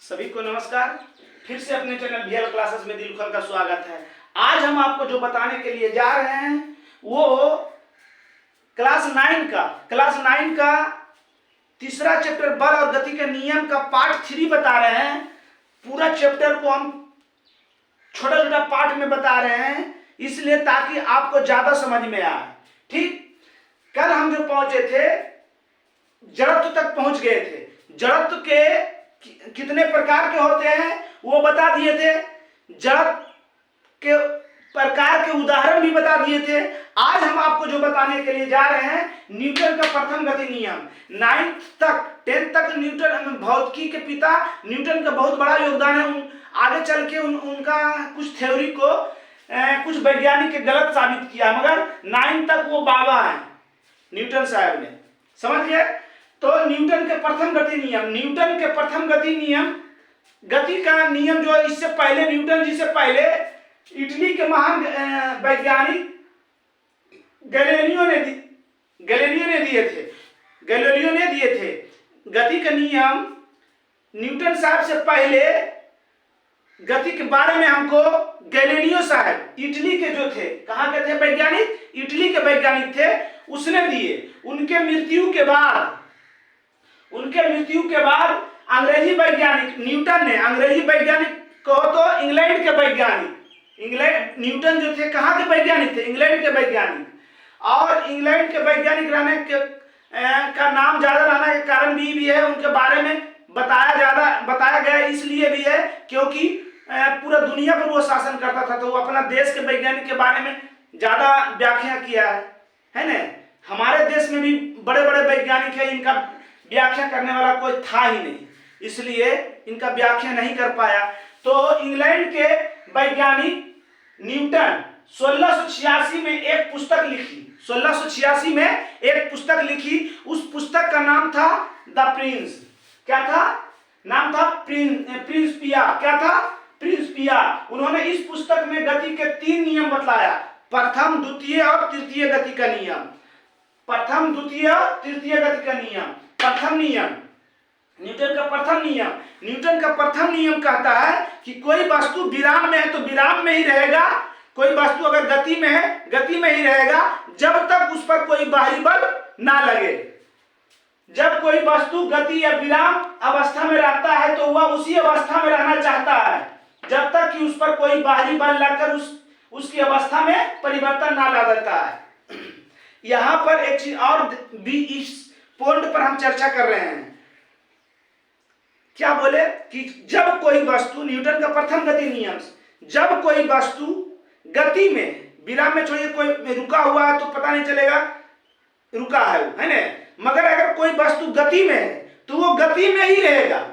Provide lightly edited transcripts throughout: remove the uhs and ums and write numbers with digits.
सभी को नमस्कार। फिर से अपने चैनल वीएल क्लासेस में दिल खोल का स्वागत है। आज हम आपको जो बताने के लिए जा रहे हैं वो क्लास 9 का तीसरा चैप्टर बल और गति के नियम का पार्ट 3 बता रहे हैं। पूरा चैप्टर को हम छोटा छोटा पार्ट में बता रहे हैं, इसलिए ताकि आपको ज्यादा समझ में आए। ठीक, कल हम जो पहुंचे थे जड़त्व तक पहुंच गए थे। जड़त्व के कितने प्रकार के होते हैं वो बता दिए थे, जड़त्व के प्रकार के उदाहरण भी बता दिए थे। आज हम आपको जो बताने के लिए जा रहे हैं न्यूटन का प्रथम गति नियम। 10th तक न्यूटन भौतिकी के पिता न्यूटन का बहुत बड़ा योगदान है। आगे चल के उनका कुछ थ्योरी को कुछ वैज्ञानिक के गलत साबित किया, मगर 9 तक वो बाबा है न्यूटन साहब ने, समझ गए। तो न्यूटन के प्रथम गति नियम, गति का नियम जो इससे पहले न्यूटन जी से पहले इटली के महान वैज्ञानिक गैलीलियो ने दिए थे। गति का नियम न्यूटन साहब से पहले गति के बारे में हमको गैलीलियो साहब इटली के जो थे, कहाँ के थे वैज्ञानिक, इटली के वैज्ञानिक थे, उसने दिए। उनके मृत्यु के बाद अंग्रेजी वैज्ञानिक न्यूटन ने, अंग्रेजी वैज्ञानिक कहो तो इंग्लैंड के वैज्ञानिक, न्यूटन जो थे कहाँ के वैज्ञानिक थे, इंग्लैंड के वैज्ञानिक। और इंग्लैंड के वैज्ञानिक रहने के का नाम ज्यादा रहने के कारण भी है, उनके बारे में बताया गया इसलिए भी है क्योंकि पूरा दुनिया पर वो शासन करता था, तो वो अपना देश के वैज्ञानिक के बारे में ज्यादा व्याख्या किया है ना। हमारे देश में भी बड़े बड़े वैज्ञानिक है, इनका व्याख्या करने वाला कोई था ही नहीं, इसलिए इनका व्याख्या नहीं कर पाया। तो इंग्लैंड के वैज्ञानिक न्यूटन 1686 में एक पुस्तक लिखी। उस पुस्तक का नाम था द प्रिंस। क्या था नाम था? प्रिंसिपिया। उन्होंने इस पुस्तक में गति के 3 नियम बतलाया, प्रथम, द्वितीय और तृतीय गति का नियम। प्रथम, द्वितीय, तृतीय गति का नियम। प्रथम नियम, न्यूटन का प्रथम नियम कहता है कि कोई वस्तु विराम में है तो विराम में ही रहेगा, कोई वस्तु अगर गति में है गति में ही रहेगा जब तक उस पर कोई बाहरी बल ना लगे। जब कोई वस्तु गति या विराम अवस्था में रहता है तो वह उसी अवस्था में रहना चाहता है जब तक कि उस पर कोई बाहरी बल लगकर उसकी अवस्था में परिवर्तन ना ला देता है। यहाँ पर एक चीज और भी इस पॉइंट पर हम चर्चा कर रहे हैं। क्या बोले कि जब कोई वस्तु, न्यूटन का प्रथम गति नियम, जब कोई वस्तु गति में, विराम में छोड़िए, कोई रुका हुआ है तो पता नहीं चलेगा रुका है वो, है ना, मगर अगर कोई वस्तु गति में है तो वो गति में ही रहेगा।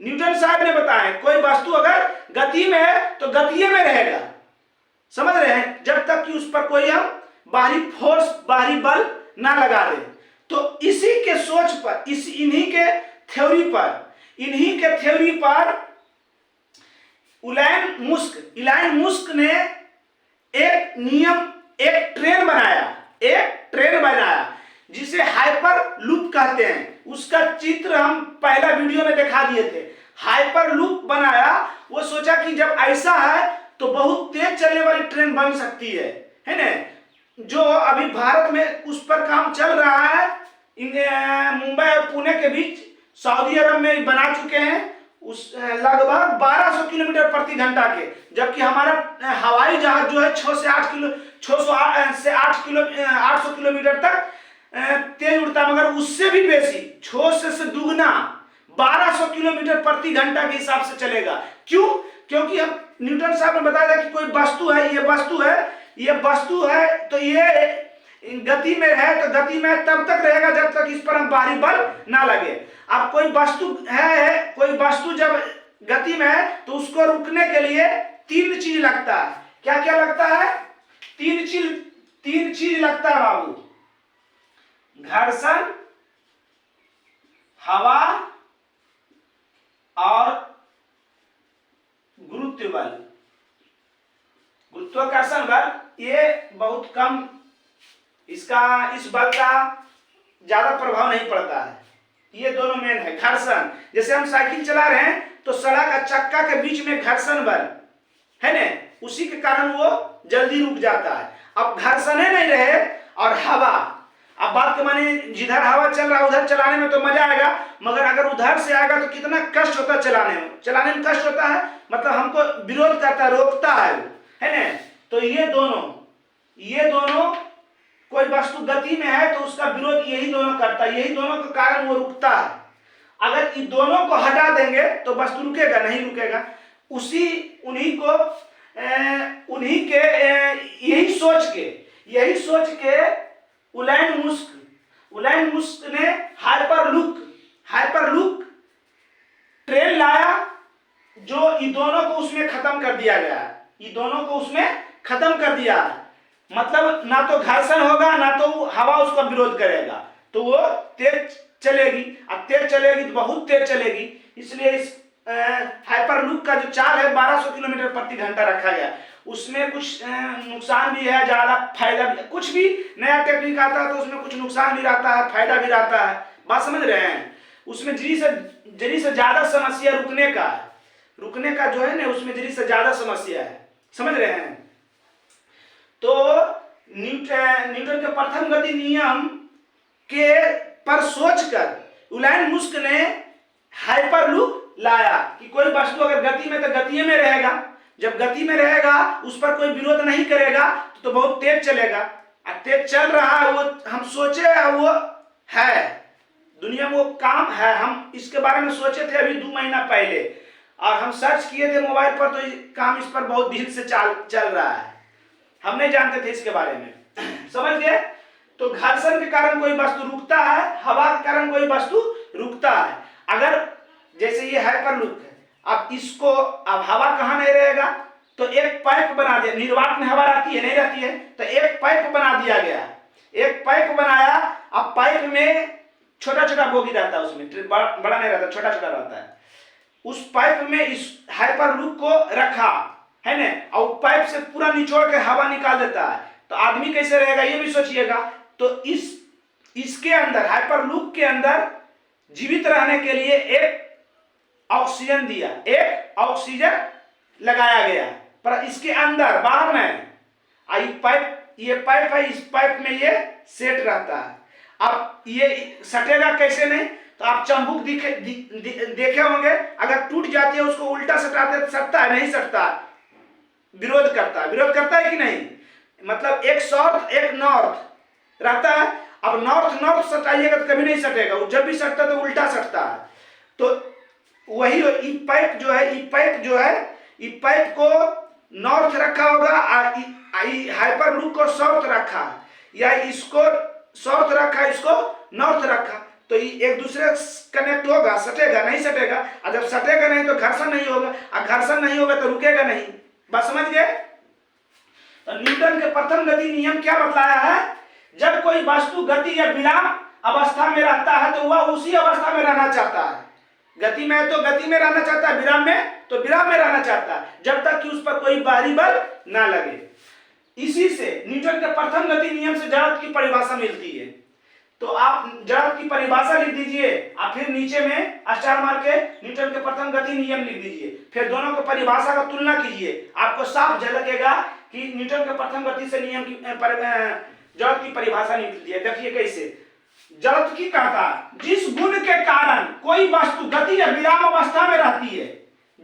न्यूटन साहब ने बताया कोई वस्तु अगर गति में है तो गति में रहेगा, समझ रहे हैं, जब तक कि उस पर कोई हम बाहरी फोर्स, बाहरी बल ना लगा दे। तो इसी के सोच पर, इन्हीं के थ्योरी पर इलान मुस्क ने एक ट्रेन बनाया जिसे हाइपर लूप कहते हैं। उसका चित्र हम पहला वीडियो में दिखा दिए थे। हाइपर लूप बनाया, वो सोचा कि जब ऐसा है तो बहुत तेज चलने वाली ट्रेन बन सकती है ना, जो अभी भारत में उस पर काम चल रहा है। मुंबई और पुणे के बीच सऊदी अरब में बना चुके हैं, उस लगभग 1200 किलोमीटर प्रति घंटा के, जबकि हमारा हवाई जहाज जो है 800 किलोमीटर तक तेज उड़ता, मगर उससे भी बेसी, 600 से दुगना 1200 किलोमीटर प्रति घंटा के हिसाब से चलेगा। क्यों? क्योंकि हम न्यूटन साहब ने बताया था कि कोई वस्तु है, ये वस्तु है तो ये गति में है तो गति में तब तक रहेगा जब तक इस पर हम बाहरी बल ना लगे। अब कोई वस्तु जब गति में है तो उसको रुकने के लिए 3 चीज लगता है। क्या क्या लगता है? 3 चीज लगता है बाबू, घर्षण, हवा और गुरुत्वाकर्षण बल। ये बहुत कम, इस बल का ज्यादा प्रभाव नहीं पड़ता है। ये दोनों मेन है। घर्षण, जैसे हम साइकिल चला रहे हैं तो सड़क और चक्का के बीच में घर्षण बल है ना, उसी के कारण वो जल्दी रुक जाता है। अब घर्षण नहीं रहे और हवा, अब बात के माने जिधर हवा चल रहा है उधर चलाने में तो मजा आएगा, मगर अगर उधर से आएगा तो कितना कष्ट होता है चलाने में कष्ट होता है, मतलब हमको विरोध करता है, रोकता है ना। तो ये दोनों कोई वस्तु गति में है तो उसका विरोध यही दोनों करता है, यही दोनों के कारण वो रुकता है। अगर इन दोनों को हटा देंगे तो वस्तु रुकेगा नहीं, रुकेगा। उन्हीं के यही सोच के उलैन मुस्क ने हाइपरलूप ट्रेन लाया, जो इन दोनों को उसमें खत्म कर दिया गया। मतलब ना तो घर्षण होगा ना तो हवा उसका विरोध करेगा, तो वो तेज चलेगी। अब तेज चलेगी तो बहुत तेज चलेगी, इसलिए इस हाइपरलूप का जो चाल है 1200 किलोमीटर प्रति घंटा रखा गया। उसमें कुछ नुकसान भी है, ज्यादा फायदा भी, कुछ भी नया टेक्निक आता है तो उसमें कुछ नुकसान भी रहता है, फायदा भी रहता है। बात समझ रहे हैं? उसमें जरी से ज्यादा समस्या रुकने का जो है ना, उसमें जरी से ज्यादा समस्या है, समझ रहे हैं? तो न्यूटन के प्रथम गति नियम के पर सोचकर उलैन मुस्क ने हाइपरलूप लाया कि कोई वस्तु अगर गति में तो गति में रहेगा, जब गति में रहेगा उस पर कोई विरोध नहीं करेगा तो बहुत तेज चलेगा। तेज चल रहा है, वो हम सोचे वो है दुनिया में, वो काम है। हम इसके बारे में सोचे थे अभी 2 महीना पहले, और हम सर्च किए थे मोबाइल पर, तो काम इस पर बहुत दिन से चल रहा है, हम नहीं जानते थे इसके बारे में। समझ गए? तो घर्षण के कारण कोई वस्तु रुकता है, हवा के कारण कोई वस्तु रुकता है। अगर जैसे ये हाइपरलूप है, अब हवा कहाँ नहीं रहेगा, तो एक पाइप बना दिया, निर्वात में हवा रहती है नहीं रहती है, तो एक पाइप बना दिया गया, एक पाइप बनाया। अब पाइप में छोटा छोटा बोगी रहता है, उसमें बड़ा नहीं रहता, छोटा छोटा रहता है। उस पाइप में इस हाइपरलूप को रखा है ना, और पाइप से पूरा निचोड़ के हवा निकाल देता है, तो आदमी कैसे रहेगा ये भी सोचिएगा। तो इसके अंदर, हाइपरलूप के अंदर जीवित रहने के लिए एक ऑक्सीजन दिया, एक ऑक्सीजन लगाया गया, पर इसके अंदर, बाहर में ये पाइप है, इस पाइप में ये सेट रहता है। अब ये सटेगा कैसे नहीं, तो आप चंबुक देखे होंगे, अगर टूट जाती है उसको उल्टा सटता है नहीं सटता, विरोध करता है कि नहीं? मतलब एक साउथ एक नॉर्थ रहता है। अब नॉर्थ सटाइएगा तो कभी नहीं सटेगा, जब भी सटता है तो उल्टा सटता है। तो वही पाइप को नॉर्थ रखा होगा, हाइपरलूप को साउथ रखा, या इसको साउथ रखा, इसको नॉर्थ रखा, तो एक दूसरे कनेक्ट होगा, सटेगा नहीं सटेगा। और जब सटेगा नहीं तो घर्षण नहीं होगा, और घर्षण नहीं होगा तो रुकेगा नहीं। बात समझ गए? तो न्यूटन के प्रथम गति नियम क्या बतलाया है? जब कोई वस्तु गति या विराम अवस्था में रहता है तो वह उसी अवस्था में रहना चाहता है। गति में है तो गति में रहना चाहता है, विराम में तो विराम में रहना चाहता है, जब तक कि उस पर कोई बाहरी बल ना लगे। इसी से न्यूटन के प्रथम गति नियम से जड़त्व की परिभाषा मिलती है। तो आप जड़त्व की परिभाषा लिख दीजिए, और फिर नीचे में स्टार मार के न्यूटन के प्रथम गति नियम लिख दीजिए, फिर दोनों की परिभाषा का तुलना कीजिए, आपको साफ झलकेगा कि न्यूटन के प्रथम गति से नियम की जड़त्व की परिभाषा निकलती है। देखिए कैसे जड़त्व की कहता है, जिस गुण के कारण कोई वस्तु गति या विराम अवस्था में रहती है,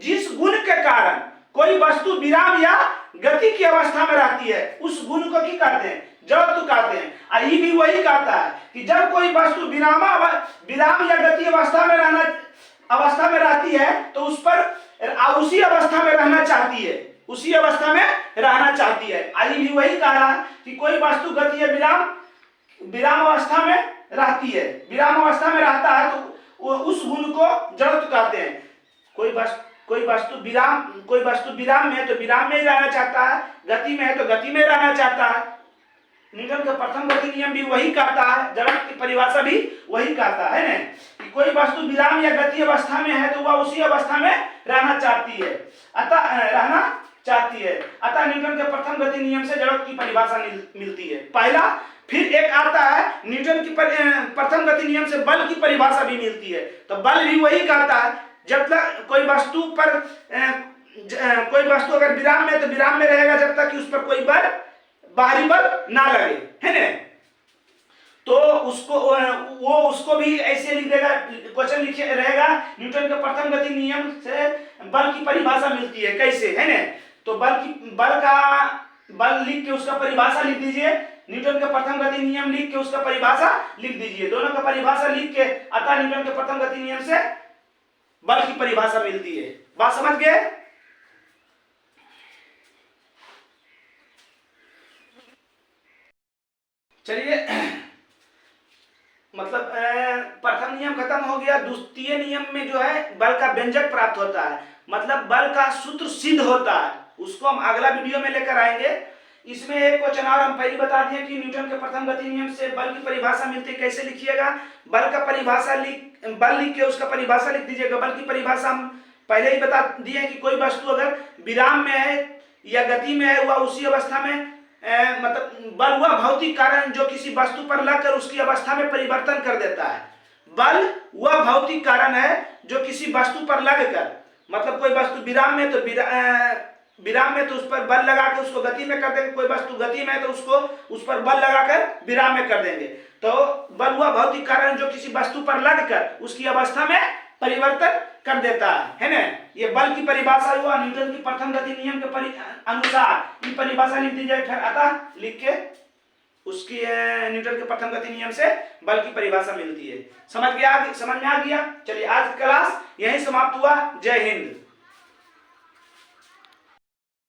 जिस गुण के कारण कोई वस्तु विराम या गति की अवस्था में रहती है, उस गुण को की कहते हैं? जड़त्व कहते हैं। ये भी वही कहता है कि जब कोई वस्तु विराम या गति अवस्था में रहती है तो उस पर उसी अवस्था में रहना चाहती है, उसी अवस्था में रहना चाहती है। ये भी वही कह रहा है कि कोई वस्तु गति या विराम अवस्था में रहती है, विराम अवस्था में रहता है तो उस गुण को जड़त्व कहते हैं। कोई वस्तु विराम में है तो विराम में ही रहना चाहता है, गति में है तो गति में रहना चाहता है। न्यूटन का प्रथम गति नियम भी वही कहता है, जड़त्व की परिभाषा भी वही कहता है ना, कि कोई वस्तु विराम या गति अवस्था में है तो वह उसी अवस्था में रहना चाहती है। अतः न्यूटन के प्रथम गति नियम से जड़त्व की परिभाषा मिलती है, पहला। फिर एक आता है न्यूटन की प्रथम गति नियम से बल की परिभाषा भी मिलती है। तो बल भी वही कहता है, जब तक कोई वस्तु पर कोई वस्तु अगर विराम में है तो विराम में रहेगा जब तक कि उस पर कोई बल, बाहरी बल ना लगे, है ना। तो उसको भी ऐसे लिख देगा, क्वेश्चन लिखे रहेगा न्यूटन के प्रथम गति नियम से बल की परिभाषा मिलती है कैसे, है ना। तो बल लिख के उसका परिभाषा लिख दीजिए, न्यूटन के प्रथम गति नियम लिख के उसका परिभाषा लिख दीजिए, दोनों का परिभाषा लिख के अतः न्यूटन के प्रथम गति नियम से बल की परिभाषा मिलती है। बात समझ गए। चलिए, मतलब प्रथम नियम खत्म हो गया। द्वितीय नियम में जो है बल का व्यंजक प्राप्त होता है, मतलब बल का सूत्र सिद्ध होता है, उसको हम अगला वीडियो में लेकर आएंगे। इसमें एक क्वेश्चन और हम पहले बता दिए कि न्यूटन के प्रथम गति नियम से बल की परिभाषा मिलती है, कैसे लिखिएगा। बल लिख के उसका परिभाषा लिख दीजिएगा। बल की परिभाषा हम पहले ही बता दिए कि कोई वस्तु अगर विराम में है या गति में है, वह उसी अवस्था में मतलब बल वह भौतिक कारण जो किसी वस्तु पर लगकर उसकी अवस्था में परिवर्तन कर देता है। बल वह भौतिक कारण है जो किसी वस्तु पर लगकर, मतलब कोई वस्तु विराम में तो उस पर बल लगाकर उसको गति में कर देंगे, कोई वस्तु गति में है तो उसको उस पर बल लगाकर विराम में कर देंगे। तो बल वह भौतिक कारण जो किसी वस्तु पर लगकर उसकी अवस्था में परिवर्तन कर देता है ना। ये बल की परिभाषा हुआ न्यूटन की प्रथम गति नियम के अनुसार। ये परिभाषा लिख दी जाए, फिर अतः लिख के उसकी न्यूटन के प्रथम गति नियम से बल की परिभाषा मिलती है। समझ में आ गया। चलिए, आज क्लास यहीं समाप्त हुआ। जय हिंद।